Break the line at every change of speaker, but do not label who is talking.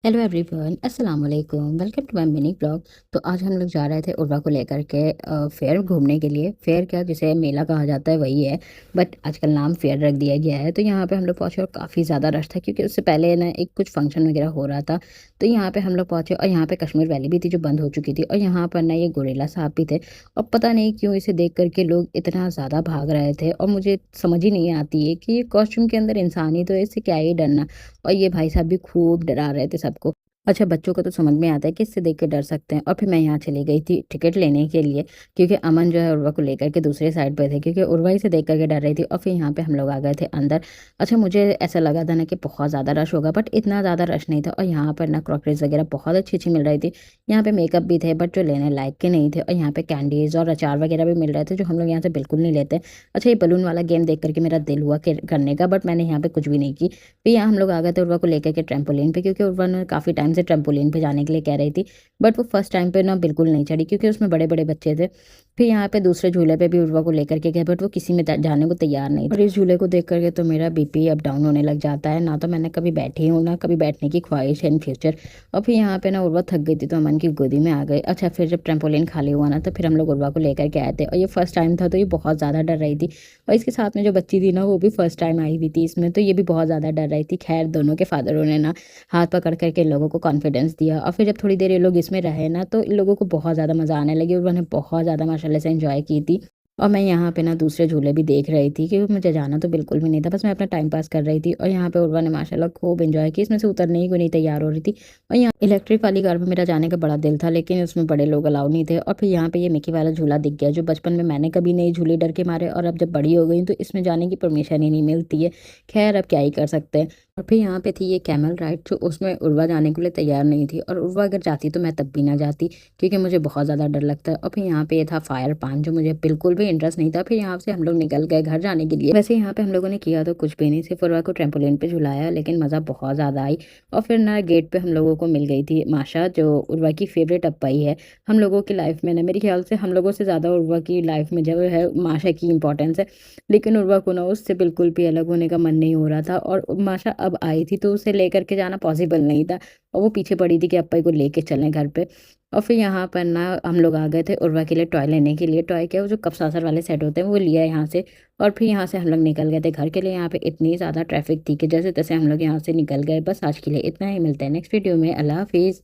Hello everyone, अस्सलाम वालेकुम। Welcome to my mini blog. तो आज हम लोग जा रहे थे उर्वा को लेकर के फेयर घूमने के लिए। फेयर क्या, जिसे मेला कहा जाता है, वही है। बट आजकल नाम फेयर रख दिया गया है। तो यहाँ पे हम लोग पहुँचे और काफ़ी ज़्यादा रश था, क्योंकि उससे पहले ना एक कुछ फंक्शन वगैरह हो रहा था। तो यहाँ पे हम लोग पहुँचे और यहाँ पे कश्मीर वैली भी थी जो बंद हो चुकी थी, और यहाँ पर ना ये गोरिल्ला साहब भी थे। और पता नहीं क्यों इसे देख करके लोग इतना ज़्यादा भाग रहे थे, और मुझे समझ ही नहीं आती है कि ये कॉस्ट्यूम के अंदर इंसान ही तो है, इससे क्या ही डरना। और ये भाई साहब भी खूब डरा रहे थे सबको। अच्छा, बच्चों को तो समझ में आता है कि इससे देख के डर सकते हैं। और फिर मैं यहाँ चली गई थी टिकट लेने के लिए, क्योंकि अमन जो है उर्वा को लेकर के दूसरे साइड पे थे, क्योंकि उर्वा ही से देख करके डर रही थी। और फिर यहाँ पे हम लोग आ गए थे अंदर। अच्छा, मुझे ऐसा लगा था ना कि बहुत ज़्यादा रश होगा, बट इतना ज़्यादा रश नहीं था। और यहाँ पर ना क्रॉकरीज वगैरह बहुत अच्छी अच्छी मिल रही थी। यहाँ पे मेकअप भी थे, बट जो लेने लायक के नहीं थे। और यहाँ पे कैंडीज और अचार वगैरह भी मिल रहे थे, जो हम लोग यहाँ से बिल्कुल नहीं लेते। अच्छा, ये बलून वाला गेम देख करके मेरा दिल हुआ करने का, बट मैंने यहाँ पे कुछ भी नहीं की। फिर यहाँ हम लोग आ गए थे उर्वा को लेकर के ट्रैम्पोलिन पे, क्योंकि उर्वा ने काफ़ी टाइम से ट्रैम्पोलिन पे जाने के लिए कह रही थी। बट वो फर्स्ट टाइम पे ना बिल्कुल नहीं चढ़ी, क्योंकि उसमें बड़े बड़े बच्चे थे। फिर यहाँ पे दूसरे झूले पे भी उर्वा को लेकर के गए, बट वो किसी में जाने को तैयार नहीं था। और इस झूले को देख करके तो मेरा बीपी अप डाउन होने लग जाता है। ना तो मैंने कभी बैठी हूँ, ना कभी बैठने की ख्वाहिश है इन फ्यूचर। और फिर यहाँ पे ना उर्वा थक गई थी, तो अमन की गोदी में आ गई। अच्छा, फिर जब ट्रैम्पोलिन खाली हुआ ना, तो फिर हम लोग उर्वा को लेकर के आए थे। और ये फर्स्ट टाइम था, तो ये बहुत ज़्यादा डर रही थी। और इसके साथ में जो बच्ची थी ना, वो भी फर्स्ट टाइम आई हुई थी इसमें, तो ये भी बहुत ज़्यादा डर रही थी। खैर, दोनों के फादरों ने ना हाथ पकड़ करके इन लोगों को कॉन्फिडेंस दिया। और फिर जब थोड़ी देर ये लोग इसमें रहे ना, तो इन लोगों को बहुत ज़्यादा मज़ा आने लगी, और उन्होंने बहुत ज़्यादा माशाल्लाह से एंजॉय की थी। और मैं यहाँ पे ना दूसरे झूले भी देख रही थी, क्योंकि मुझे जाना तो बिल्कुल भी नहीं था, बस मैं अपना टाइम पास कर रही थी। और यहाँ पे उर्वा ने माशाल्लाह खूब एंजॉय की, इसमें से उतरने ही को नहीं तैयार हो रही थी। और यहाँ इलेक्ट्रिक वाली कार में मेरा जाने का बड़ा दिल था, लेकिन उसमें बड़े लोग अलाउ नहीं थे। और फिर यहाँ पे ये मिकी वाला झूला दिख गया, जो बचपन में मैंने कभी नहीं झूली डर के मारे, और अब जब बड़ी हो गई तो इसमें जाने की परमिशन ही नहीं मिलती है। खैर, अब क्या ही कर सकते हैं। और फिर यहाँ पे थी ये कैमल राइड, जो उसमें उर्वा जाने के लिए तैयार नहीं थी, और उर्वा अगर जाती तो मैं तब भी ना जाती, क्योंकि मुझे बहुत ज़्यादा डर लगता है। और फिर यहाँ पे ये था फायर पान, जो मुझे बिल्कुल भी इंटरेस्ट नहीं था। फिर यहाँ से हम लोग निकल गए घर जाने के लिए। वैसे यहाँ पे हम लोगों ने किया तो कुछ भी नहीं, सिर्फ उर्वा को ट्रैम्पोलिन पे झुलाया, लेकिन मज़ा बहुत ज़्यादा आई। और फिर ना गेट पे हम लोगों को मिल गई थी माशा, जो उर्वा की फेवरेट अप्पाई है। हम लोगों की लाइफ में ना, मेरे ख्याल से हम लोगों से ज़्यादा उर्वा की लाइफ में जो है माशा की इंपॉर्टेंस है। लेकिन उर्वा को ना उससे बिल्कुल भी अलग होने का मन नहीं हो रहा था, और माशा अब आई थी तो उसे लेकर के जाना पॉसिबल नहीं था। और वो पीछे पड़ी थी कि अप्पाई को लेके चलें घर पे। और फिर यहाँ पर ना हम लोग आ गए थे उर्वा के लिए टॉय लेने के लिए। टॉय क्या, वो जो कप सासर वाले सेट होते हैं, वो लिया यहाँ से। और फिर यहाँ से हम लोग निकल गए थे घर के लिए। यहाँ पे इतनी ज़्यादा ट्रैफिक थी कि जैसे तैसे हम लोग यहाँ से निकल गए। बस आज के लिए इतना ही, मिलते हैं नेक्स्ट वीडियो में। अल्लाह हाफिज़।